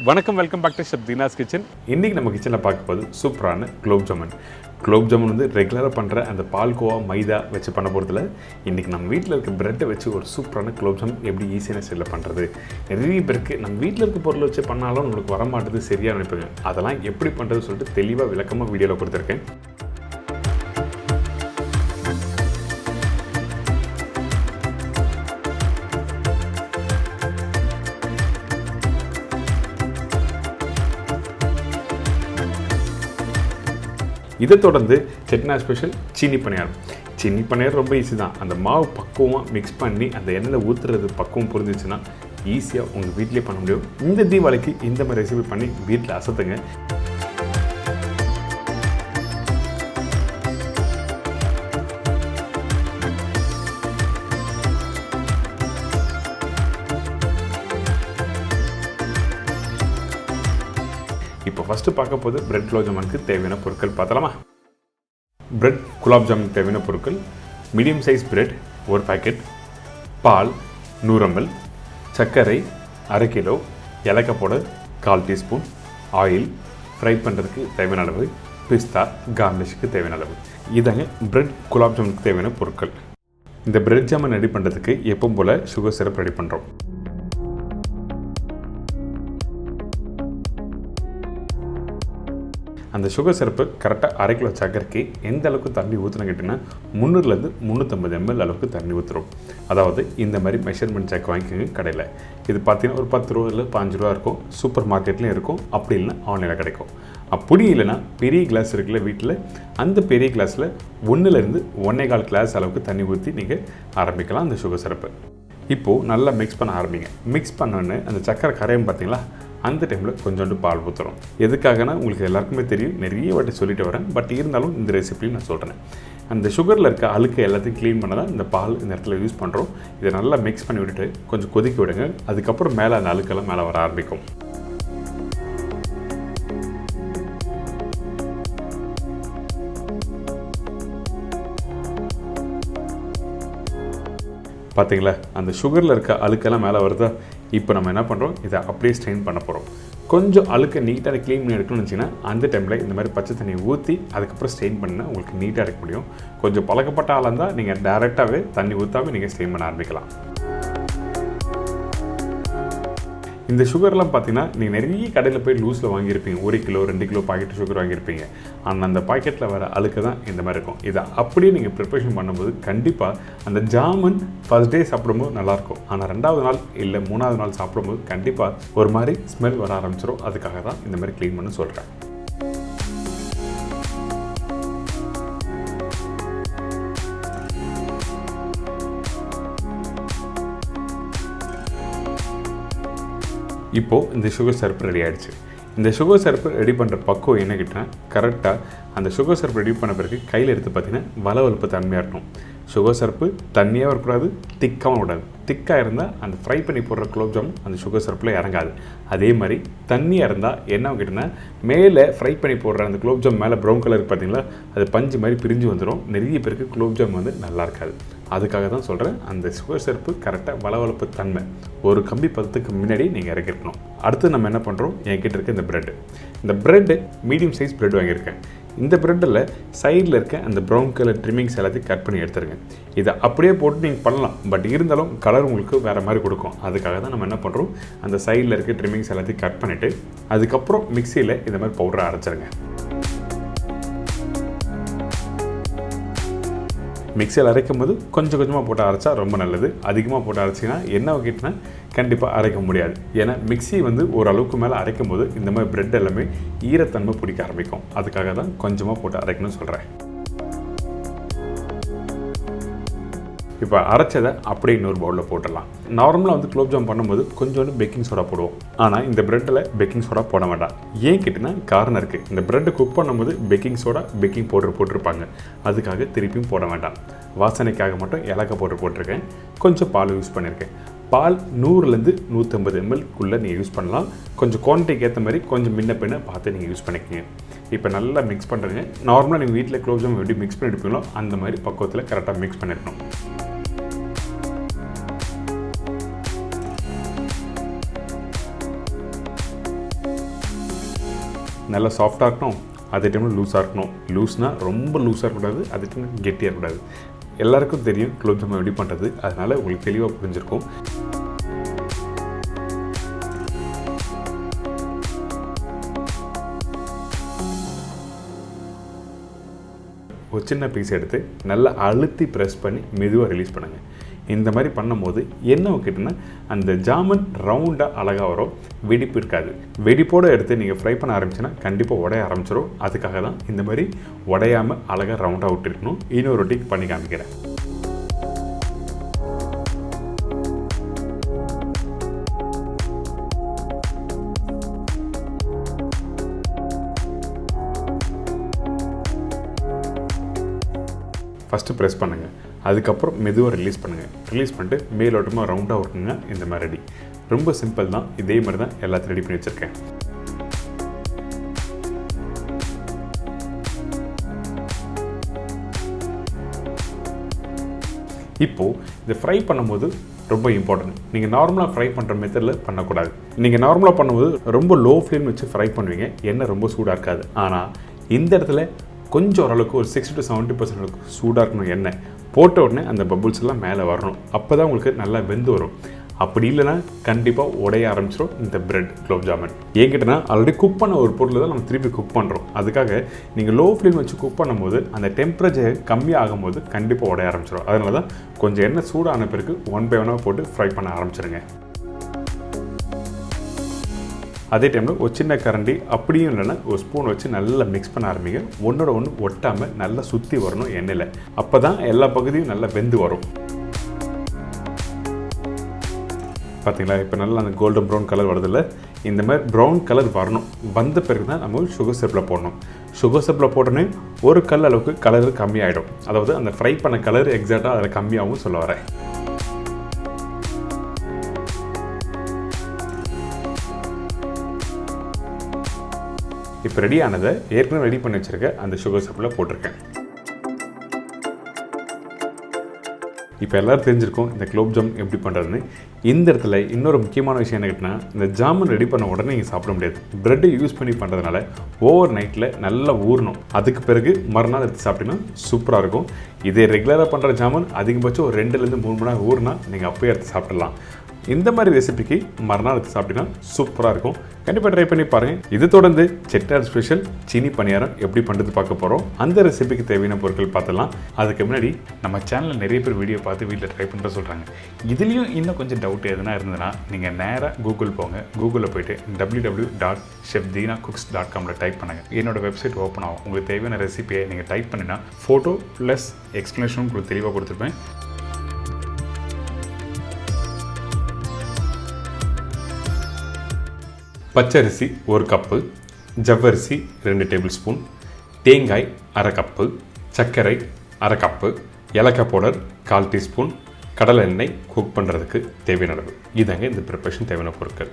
வணக்கம், welcome back to chef Deena's kitchen. இன்றைக்கி நம்ம கிச்சனில் பார்க்க போது சூப்பரான குலோப் ஜாமுன். குலோப் ஜாமுன் வந்து ரெகுலராக பண்ணுற அந்த பால்கோவா மைதா வச்சு பண்ண போகிறதுல இன்றைக்கி நம்ம வீட்டில் இருக்க ப்ரெட்டை வச்சு ஒரு சூப்பரான குலோப் ஜாமுன் எப்படி ஈஸியான ஸ்டைலில் பண்ணுறது. நிறைய பேருக்கு நம்ம வீட்டில் இருக்க பொருளை வச்சு பண்ணாலும் நம்மளுக்கு வர மாட்டேது சரியாக நினைப்பேங்க. அதெல்லாம் எப்படி பண்ணுறதுன்னு சொல்லிட்டு தெளிவாக விளக்கமாக வீடியோவில் கொடுத்துருக்கேன். இதை தொடர்ந்து செட்னா ஸ்பெஷல் சீனி பணியாரம். சீனி பணியாரம் ரொம்ப ஈஸி தான். அந்த மாவு பக்குவமாக மிக்ஸ் பண்ணி அந்த எண்ணெயில் ஊற்றுறது பக்குவம் புரிஞ்சிச்சுன்னா ஈஸியாக உங்கள் வீட்டிலே பண்ண முடியும். இந்த தீபாவளிக்கு இந்த மாதிரி ரெசிபி பண்ணி வீட்டில் அசத்துங்க. இப்போ ஃபஸ்ட்டு பார்க்க போது பிரெட் குலோப் ஜாமுனுக்கு தேவையான பொருட்கள் பார்த்தலாமா? பிரெட் குலாப் ஜாமுனுக்கு தேவையான பொருட்கள்: மீடியம் சைஸ் பிரெட் 1 பாக்கெட், பால் 100 ml, சர்க்கரை 1/2 கிலோ, ஏலக்காய் பவுடர் 1/4 டீஸ்பூன், ஆயில், ஃப்ரை பண்ணுறதுக்கு தேவையான அளவு, பிஸ்தா, கார்னிஷ்க்கு தேவையான அளவு. இதாங்க பிரெட் குலாப் ஜாமுனுக்கு தேவையான பொருட்கள். இந்த பிரெட் ஜாமுன் ரெடி பண்ணுறதுக்கு எப்பவும் போல் சுகர் சிரப் ரெடி பண்ணுறோம். அந்த சுகர் சிரப்பு கரெக்டாக 1/2 கிலோ சர்க்கரைக்கு எந்த அளவுக்கு தண்ணி ஊற்றணும் கேட்டிங்கன்னா 300 350 ml அளவுக்கு தண்ணி ஊற்றுறோம். அதாவது இந்த மாதிரி மெஷர்மெண்ட் ஜாக் வாங்கிக்கோங்க கடையில். இது பார்த்தீங்கன்னா ஒரு 10 ரூபா இல்லை 5 ரூபா இருக்கும். சூப்பர் மார்க்கெட்லேயும் இருக்கும், அப்படி இல்லைன்னா ஆன்லைனில் கிடைக்கும். அப்படி இல்லைன்னா பெரிய கிளாஸ் இருக்குல்ல வீட்டில், அந்த பெரிய கிளாஸில் 1லேருந்து 1.25 கிளாஸ் அளவுக்கு தண்ணி ஊற்றி நீங்கள் ஆரம்பிக்கலாம் அந்த சுகர் சிரப்பு. இப்போது நல்லா மிக்ஸ் பண்ண ஆரம்பிங்க. மிக்ஸ் பண்ணோன்னு அந்த சர்க்கரை கரையும் பார்த்தீங்களா, அந்த டைமில் கொஞ்சோண்டு பால் ஊற்றுறோம். எதுக்காகனா உங்களுக்கு எல்லாருக்குமே தெரியும், நிறைய வாட்டி சொல்லிட்டு வரேன். பட் இருந்தாலும் இந்த ரெசிபியும் நான் சொல்கிறேன். அந்த சுகரில் இருக்க அழுக்கு எல்லாத்தையும் க்ளீன் பண்ண தான் இந்த பால் இந்த இடத்துல யூஸ் பண்ணுறோம். இதை நல்லா மிக்ஸ் பண்ணி விட்டுட்டு கொஞ்சம் கொதிக்க விடுங்க. அதுக்கப்புறம் மேலே அந்த அழுக்கெல்லாம் மேலே வர ஆரம்பிக்கும். பார்த்தீங்களா, அந்த சுகரில் இருக்க அழுக்கெல்லாம் மேலே வருதா? இப்போ நம்ம என்ன பண்ணுறோம், இதை அப்படியே ஸ்ட்ரெயின் பண்ண போகிறோம். கொஞ்சம் அழுக்க நீட்டாக க்ளீன் பண்ணி எடுக்கணும்னு வச்சிங்கன்னா அந்த டைமில் இந்த மாதிரி பச்சை தண்ணியை ஊற்றி அதுக்கப்புறம் ஸ்ட்ரெயின் பண்ணால் உங்களுக்கு நீட்டாக எடுக்க முடியும். கொஞ்சம் பழக்கப்பட்ட ஆளாக இருந்தால் நீங்கள் டேரெக்டாகவே தண்ணி ஊற்றாமல் நீங்கள் ஸ்ட்ரெயின் பண்ண ஆரம்பிக்கலாம். இந்த சுகர்லாம் பார்த்தீங்கன்னா நீங்கள் நிறைய கடையில் போய் லூஸில் வாங்கியிருப்பீங்க. 1 கிலோ 2 கிலோ பாக்கெட் சுகர் வாங்கியிருப்பீங்க. ஆனால் அந்த பாக்கெட்டில் வர அழுக்கு தான் இந்த மாதிரி இருக்கும். இதை அப்படியே நீங்கள் ப்ரிப்பரேஷன் பண்ணும்போது கண்டிப்பாக அந்த ஜாமுன் ஃபர்ஸ்ட் டே சாப்பிடும்போது நல்லாயிருக்கும். ஆனால் 2வது நாள் இல்லை 3வது நாள் சாப்பிடும்போது கண்டிப்பாக ஒரு மாதிரி ஸ்மெல் வர ஆரம்பிச்சிடும். அதுக்காக தான் இந்த மாதிரி க்ளீன் பண்ண சொல்கிறேன். இப்போது இந்த சுகர் சிரப் ரெடி ஆகிடுச்சு. இந்த சுகர் சிரப்பு ரெடி பண்ணுற பக்குவம் என்ன கேட்டால், கரெக்டாக அந்த சுகர் சிரப் ரெடி பண்ண பிறகு கையில் எடுத்து பார்த்தீங்கன்னா வளவளப்பு தன்மையாக இருக்கணும். சுகர் சிரப்பு தண்ணியாக இருக்கக்கூடாது, திக்காகவும் விடாது. திக்காக இருந்தால் அந்த ஃப்ரை பண்ணி போடுற குலோப் ஜாமுன் அந்த சுகர் சிரப்பில் இறங்காது. அதே மாதிரி தண்ணியாக இருந்தால் என்ன கேட்டிங்கன்னா, மேலே ஃப்ரை பண்ணி போடுற அந்த குலோப் ஜாமுன் மேலே ப்ரௌன் கலர் பார்த்தீங்களா, அது பஞ்சு மாதிரி பிரிஞ்சு வந்துடும். நிறைய பேருக்கு குலோப் ஜாமுன் வந்து நல்லா இருக்காது. அதுக்காக தான் சொல்கிறேன், அந்த சுகர் சிரப்பு கரெக்டாக வளவளப்பு தன்மை ஒரு கம்பி பதத்துக்கு முன்னாடி நீங்கள் இறக்கிருக்கணும். அடுத்து நம்ம என்ன பண்ணுறோம், என்கிட்ட இருக்க இந்த ப்ரெட்டு மீடியம் சைஸ் ப்ரெட் வாங்கியிருக்கேன். இந்த ப்ரெட்டில் சைடில் இருக்க அந்த ப்ரௌன் கலர் ட்ரிம்மிங்ஸ் எல்லாத்தையும் கட் பண்ணி எடுத்துருங்க. இதை அப்படியே போட்டு நீங்கள் பண்ணலாம், பட் இருந்தாலும் கலர் உங்களுக்கு வேறு மாதிரி கொடுக்கும். அதுக்காக தான் நம்ம என்ன பண்ணுறோம், அந்த சைடில் இருக்க ட்ரிம்மிங்ஸ் எல்லாத்தையும் கட் பண்ணிவிட்டு அதுக்கப்புறம் மிக்சியில் இந்த மாதிரி பவுடரை அரைச்சிருங்க. மிக்சியில் அரைக்கும் போது கொஞ்சம் கொஞ்சமாக போட்டு அரைச்சா ரொம்ப நல்லது. அதிகமாக போட்டு அரைச்சிங்கன்னா என்ன கேட்டினா கண்டிப்பாக அரைக்க முடியாது. ஏன்னா மிக்சி வந்து ஓரளவுக்கு மேலே அரைக்கும் போது இந்த மாதிரி பிரெட் எல்லாமே ஈரத்தன்மை பிடிக்க ஆரம்பிக்கும். அதுக்காக தான் கொஞ்சமாக போட்டு அரைக்கணும்னு சொல்கிறேன். இப்போ அரைச்சதை அப்படியே இன்னொரு பவுலில் போட்டுடலாம். நார்மலாக வந்து குலோப் ஜாம் பண்ணும்போது கொஞ்சோண்டு பேக்கிங் சோடா போடுவோம். ஆனால் இந்த ப்ரெட்டில் பேக்கிங் சோடா போட வேண்டாம். ஏன் கேட்டிங்கன்னா காரணம் இருக்குது. இந்த ப்ரெட்டு குக் பண்ணும்போது பேக்கிங் சோடா பேக்கிங் பவுடர் போட்டிருப்பாங்க. அதுக்காக திருப்பியும் போட வேண்டாம். வாசனைக்காக மட்டும் ஏலக்காய் பவுடர் போட்டிருக்கேன். கொஞ்சம் பால் யூஸ் பண்ணியிருக்கேன். பால் 100லேருந்து 150 ml நீங்கள் யூஸ் பண்ணலாம். கொஞ்சம் குவான்டிட்டிக்கு ஏற்ற மாதிரி கொஞ்சம் முன்ன பின்ன பார்த்து நீங்கள் யூஸ் பண்ணிக்கோங்க. இப்போ நல்லா மிக்ஸ் பண்ணுறேங்க. நார்மலாக நீங்கள் வீட்டில் குலோப் ஜாமுன் எப்படி மிக்ஸ் பண்ணி எடுப்பீங்களோ அந்த மாதிரி பக்குவத்தில் கரெக்டாக மிக்ஸ் பண்ணிடணும். நல்லா சாஃப்டாக இருக்கணும், அதே டைமில் லூஸாக இருக்கணும். லூஸ்னால் ரொம்ப லூஸாக இருக்கக்கூடாது, அதே டைம் கெட்டியாக இருக்கக்கூடாது. எல்லாருக்கும் தெரியும் குலோப் ஜாமுன் எப்படி பண்ணுறது, அதனால் உங்களுக்கு தெளிவாக புரிஞ்சிருக்கும். ஒரு சின்ன பீஸ் எடுத்து நல்லா அழுத்தி ப்ரெஸ் பண்ணி மெதுவாக ரிலீஸ் பண்ணுங்கள். இந்த மாதிரி பண்ணும்போது என்ன கேட்டிங்கன்னா அந்த ஜாமுன் ரவுண்டாக அழகாக வரும், வெடிப்பு இருக்காது. வெடிப்போடு எடுத்து நீங்கள் ஃப்ரை பண்ண ஆரம்பிச்சுன்னா கண்டிப்பாக உடைய ஆரம்பிச்சிடும். அதுக்காக தான் இந்த மாதிரி உடையாமல் அழகாக ரவுண்டாக விட்டுருக்கணும். இன்னொரு ரொட்டிக்கு பண்ணி காமிக்கிறேன். ஃபஸ்ட்டு ப்ரெஸ் பண்ணுங்கள், அதுக்கப்புறம் மெதுவாக ரிலீஸ் பண்ணுங்கள். ரிலீஸ் பண்ணிட்டு மேலோட்டமாக ரவுண்டாக இருக்குங்க. இந்த மாதிரி ரெடி. ரொம்ப சிம்பிள் தான். இதே மாதிரி தான் எல்லாத்தையும் ரெடி பண்ணி வச்சுருக்கேன். இப்போது இதை ஃப்ரை பண்ணும்போது ரொம்ப இம்பார்ட்டன்ட். நீங்கள் நார்மலாக ஃப்ரை பண்ணுற மெத்தடில் பண்ணக்கூடாது. நீங்கள் நார்மலாக பண்ணும்போது ரொம்ப லோ ஃப்ளேம் வச்சு ஃப்ரை பண்ணுவீங்க, எண்ணெய் ரொம்ப சூடாக இருக்காது. ஆனால் இந்த இடத்துல கொஞ்சம் ஓரளவுக்கு ஒரு 60 to 70% சூடாக இருக்கணும். எண்ணெய் போட்ட உடனே அந்த பபுள்ஸ் எல்லாம் மேலே வரணும். அப்போ தான் உங்களுக்கு நல்லா வெந்து வரும். அப்படி இல்லைனா கண்டிப்பாக உடைய ஆரம்பிச்சிடும் இந்த பிரெட் குலோப் ஜாமுன். ஏங்கிட்டனா ஆல்ரெடி குக் பண்ண ஒரு பொருளை தான் நம்ம திருப்பி குக் பண்ணுறோம். அதுக்காக நீங்கள் லோ ஃப்ளேம் வச்சு குக் பண்ணும்போது அந்த டெம்பரேச்சர் கம்மியாகும் போது கண்டிப்பாக உடைய ஆரம்பிச்சிடும். அதனால தான் கொஞ்சம் எண்ணெய் சூடான பிறகு 1 by 1 போட்டு ஃப்ரை பண்ண ஆரம்பிச்சிடுங்க. அதே டைமில் ஒரு சின்ன கரண்டி அப்படியும் இல்லைன்னா ஒரு ஸ்பூன் வச்சு நல்லா மிக்ஸ் பண்ண ஆரம்பிங்க. ஒன்றோட ஒன்று ஒட்டாமல் நல்லா சுற்றி வரணும் எண்ணெயில். அப்போ தான் எல்லா பகுதியும் நல்லா வெந்து வரும். பார்த்தீங்களா, இப்போ நல்லா அந்த கோல்டன் ப்ரௌன் கலர் வருதில்ல, இந்த மாதிரி ப்ரௌன் கலர் வரணும். வந்த பிறகு தான் நம்ம சுகர் சிரப்பில் போடணும். சுகர் சிரப்பில் போட்டோன்னே ஒரு கல் அளவுக்கு கலர் கம்மியாகிடும். அதாவது அந்த ஃப்ரை பண்ண கலர் எக்ஸாக்டாக அதில் கம்மியாகவும் சொல்ல வரேன். இப்போ ரெடியானதை ஏற்கனவே ரெடி பண்ணி வச்சுருக்க அந்த சுகர் சிரப்பில் போட்டிருக்கேன். இப்போ எல்லோரும் தெரிஞ்சிருக்கும் இந்த குலோப் ஜாமுன் எப்படி பண்ணுறதுன்னு. இந்த இடத்துல இன்னொரு முக்கியமான விஷயம் என்ன கேட்டிங்கன்னா, இந்த ஜாமுன் ரெடி பண்ண உடனே நீங்கள் சாப்பிட முடியாது. ப்ரெட்டு யூஸ் பண்ணி பண்ணுறதுனால ஓவர் நைட்டில் நல்லா ஊறணும். அதுக்கு பிறகு மறுநாள் எடுத்து சாப்பிட்டீங்கன்னா சூப்பராக இருக்கும். இதே ரெகுலராக பண்ணுற ஜாமுன் அதிகபட்சம் ஒரு 2 to 3 மணி நேரம் ஊறினா நீங்கள் அப்போயே எடுத்து சாப்பிடலாம். இந்த மாதிரி ரெசிபிக்கு மறுநாள் எடுத்து சாப்பிட்டீங்கன்னா சூப்பராக இருக்கும். கண்டிப்பாக ட்ரை பண்ணி பாருங்கள். இது தொடர்ந்து செட்டிநாடு ஸ்பெஷல் சீனி பணியாரம் எப்படி பண்ணுறது பார்க்க போகிறோம். அந்த ரெசிபிக்கு தேவையான பொருட்கள் பார்த்துலாம். அதுக்கு முன்னாடி நம்ம சேனலில் நிறைய பேர் வீடியோ பார்த்து வீட்டில் ட்ரை பண்ணுற சொல்கிறாங்க. இதுலேயும் இன்னும் கொஞ்சம் டவுட் எதுனா இருந்ததுன்னா நீங்கள் நேராக கூகுள் போங்க. கூகுளில் போய்ட்டு www.chefdeenacooks.com டைப் பண்ணுங்கள். என்னோடய வெப்சைட் ஓப்பன் ஆகும். உங்களுக்கு தேவையான ரெசிபியை நீங்கள் டைப் பண்ணினா ஃபோட்டோ ப்ளஸ் எக்ஸ்ப்ளனேஷனும் உங்களுக்கு தெளிவாக கொடுத்துருப்பேன். பச்சரிசி 1 கப்பு, ஜவ்வரிசி 2 டேபிள் ஸ்பூன், தேங்காய் 1/2 கப்பு, சர்க்கரை 1/2 கப்பு, ஏலக்காய் பவுடர் 1/4 டீஸ்பூன், கடலை எண்ணெய் குக் பண்ணுறதுக்கு தேவையான அளவு. இதாங்க இந்த ப்ரிப்பரேஷன் தேவையான பொருட்கள்.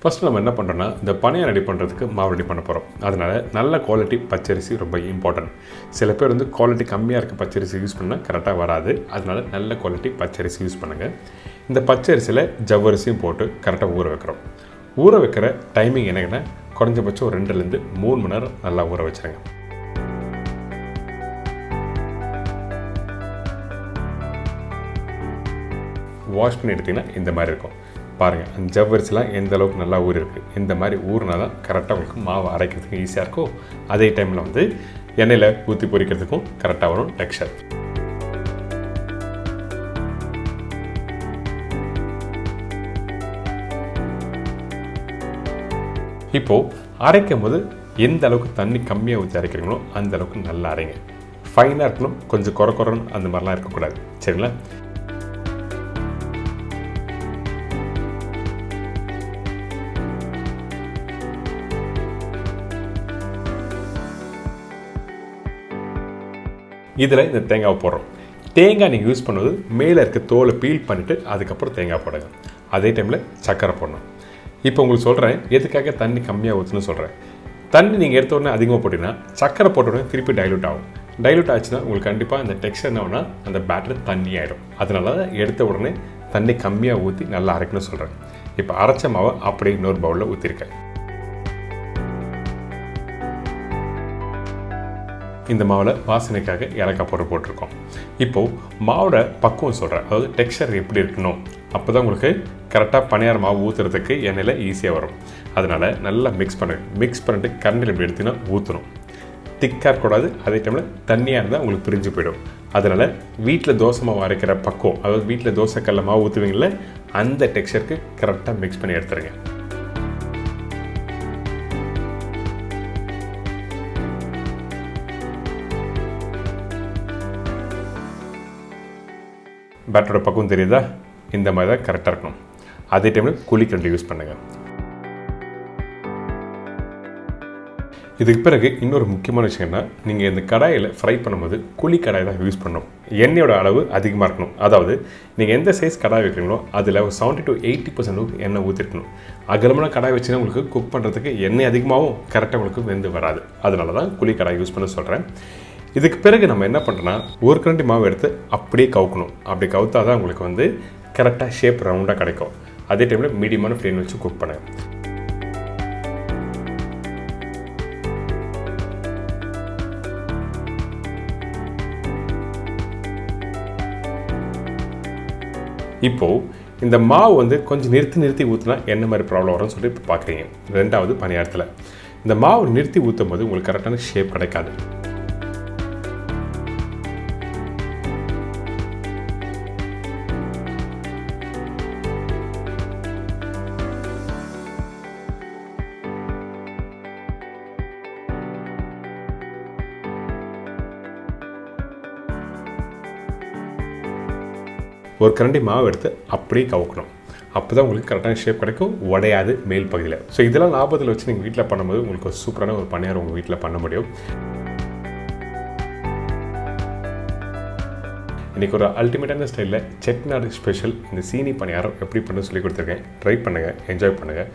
ஃபஸ்ட்டு நம்ம என்ன பண்ணுறோன்னா, இந்த பணியாரம் ரெடி பண்ணுறதுக்கு மாவு ரெடி பண்ண போகிறோம். அதனால் நல்ல குவாலிட்டி பச்சரிசி ரொம்ப இம்பார்ட்டன்ட். சில பேர் வந்து குவாலிட்டி கம்மியாக இருக்க பச்சரிசி யூஸ் பண்ணால் கரெக்டாக வராது. அதனால் நல்ல குவாலிட்டி பச்சரிசி யூஸ் பண்ணுங்கள். இந்த பச்சரிசியில் ஜவ்வரிசியும் போட்டு கரெக்டாக ஊற வைக்கிறோம். ஊற வைக்கிற டைமிங் என்னங்கன்னா, குறைஞ்சபட்சம் 2 to 3 மணி நேரம் நல்லா ஊற வச்சுருங்க. வாஷ் பண்ணி எடுத்திங்கன்னா இந்த மாதிரி இருக்கும். பாருங்கள், அந்த ஜவ்வரிசிலாம் எந்த அளவுக்கு நல்லா ஊறி இருக்குது. இந்த மாதிரி ஊறினா தான் கரெக்டாக உங்களுக்கு மாவு அரைக்கிறதுக்கு ஈஸியாக இருக்கும். அதே டைமில் வந்து எண்ணெயில் ஊற்றி பொரிக்கிறதுக்கும் கரெக்டாக வரும் டெக்ஸ்சர். இப்போது அரைக்கும் போது எந்த அளவுக்கு தண்ணி கம்மியாக ஊற்றி அரைக்கிறீங்களோ அந்த அளவுக்கு நல்லா அரைங்க. ஃபைனாக இருக்கணும், கொஞ்சம் குறைன்னு அந்த மாதிரிலாம் இருக்கக்கூடாது. சரிங்களா? இதில் இந்த தேங்காவை போடுறோம். தேங்காய் நீங்கள் யூஸ் பண்ணுவது மேலே இருக்க தோலை பீல் பண்ணிவிட்டு அதுக்கப்புறம் தேங்காய் போடுங்க. அதே டைமில் சர்க்கரை போடணும். இப்போ உங்களுக்கு சொல்கிறேன் எதுக்காக தண்ணி கம்மியாக ஊற்றுன்னு சொல்கிறேன். தண்ணி நீங்கள் எடுத்த உடனே அதிகமாக போட்டிங்கன்னா சர்க்கரை போட்ட உடனே திருப்பி டைலூட் ஆகும். டைலூட் ஆச்சுன்னா உங்களுக்கு கண்டிப்பாக அந்த டெக்ஸ்சர் என்ன ஆகுனா அந்த பேட்டர் தண்ணி ஆகிடும். அதனால தான் எடுத்த உடனே தண்ணி கம்மியாக ஊற்றி நல்லா அரைக்கணும்னு சொல்கிறேன். இப்போ அரைச்ச மாவை அப்படியே இன்னொரு பவுலில் ஊற்றிருக்கேன். இந்த மாவில் வாசனைக்காக ஏலக்காய் பவுடர் போட்டிருக்கோம். இப்போது மாவோட பக்குவம் சொல்கிறேன், அதாவது டெக்ஸ்சர் எப்படி இருக்கணும், அப்போ தான் உங்களுக்கு கரெக்டாக பணியார மாவு ஊற்றுறதுக்கு எண்ணெயில் ஈஸியாக வரும். அதனால் நல்லா மிக்ஸ் பண்ணிட்டு கரண்டில் எப்படி எடுத்திங்கன்னா ஊற்றணும். திக்காக இருக்கக்கூடாது, அதே டைமில் தண்ணியாக இருந்தால் உங்களுக்கு பிரிஞ்சு போயிடும். அதனால் வீட்டில் தோசை மாவு அரைக்கிற பக்குவம், அதாவது வீட்டில் தோசைக்கல்ல மாவு ஊற்றுவீங்கள அந்த டெக்ஸ்சருக்கு கரெக்டாக மிக்ஸ் பண்ணி எடுத்துருங்க. பேட்டரோட பக்குவம் தெரியுதா? இந்த மாதிரி தான் கரெக்டாக இருக்கணும். அதே டைமில் குழிக்கரண்டி யூஸ் பண்ணுங்கள். இதுக்கு பிறகு இன்னொரு முக்கியமான விஷயம் என்ன, நீங்கள் இந்த கடாயில் ஃப்ரை பண்ணும்போது குழி கடாய் தான் யூஸ் பண்ணணும். எண்ணெயோட அளவு அதிகமாக இருக்கணும். அதாவது நீங்கள் எந்த சைஸ் கடாய் வைக்கிறீங்களோ அதில் ஒரு 70 to 80% எண்ணெய் ஊற்றிருக்கணும். அகலமான கடாய் வச்சுன்னா உங்களுக்கு குக் பண்ணுறதுக்கு எண்ணெய் அதிகமாகவும் கரெக்டாக உங்களுக்கு வெந்து வராது. அதனால தான் குழி கடாய் யூஸ் பண்ண சொல்கிறேன். இதுக்கு பிறகு நம்ம என்ன பண்ணுறோன்னா, ஒரு கரண்டி மாவு எடுத்து அப்படியே கவுக்கணும். அப்படி கவுத்தா தான் உங்களுக்கு கரெக்டாக ஷேப் ரவுண்டாக கிடைக்கும். அதே டைமில் மீடியமான ஃப்ளேம் வச்சு குக் பண்ணுங்கள். இப்போது இந்த மாவு கொஞ்சம் நிறுத்தி ஊற்றினா என்ன மாதிரி ப்ராப்ளம் வரும்னு சொல்லிட்டு இப்போ பார்க்குறீங்க. ரெண்டாவது பணியாரத்தில் இந்த மாவு நிறுத்தி ஊற்றும் போது உங்களுக்கு கரெக்டான ஷேப் கிடைக்காது. ஒரு கரண்டி மாவு எடுத்து அப்படியே கவுக்கணும். அப்போ தான் உங்களுக்கு கரெக்டான ஷேப் கிடைக்கும், உடையாது மேல் பகுதியில். ஸோ இதெல்லாம் லாபத்தில் வச்சு நீங்கள் வீட்டில் பண்ணும்போது உங்களுக்கு ஒரு சூப்பரான ஒரு பணியாரம் உங்கள் வீட்டில் பண்ண முடியும். இன்றைக்கி ஒரு அல்டிமேட்டான ஸ்டைலில் செட்டிநாடு ஸ்பெஷல் இந்த சீனி பணியாரம் எப்படி பண்ண சொல்லி கொடுத்துருக்கேன். ட்ரை பண்ணுங்கள், என்ஜாய் பண்ணுங்கள்.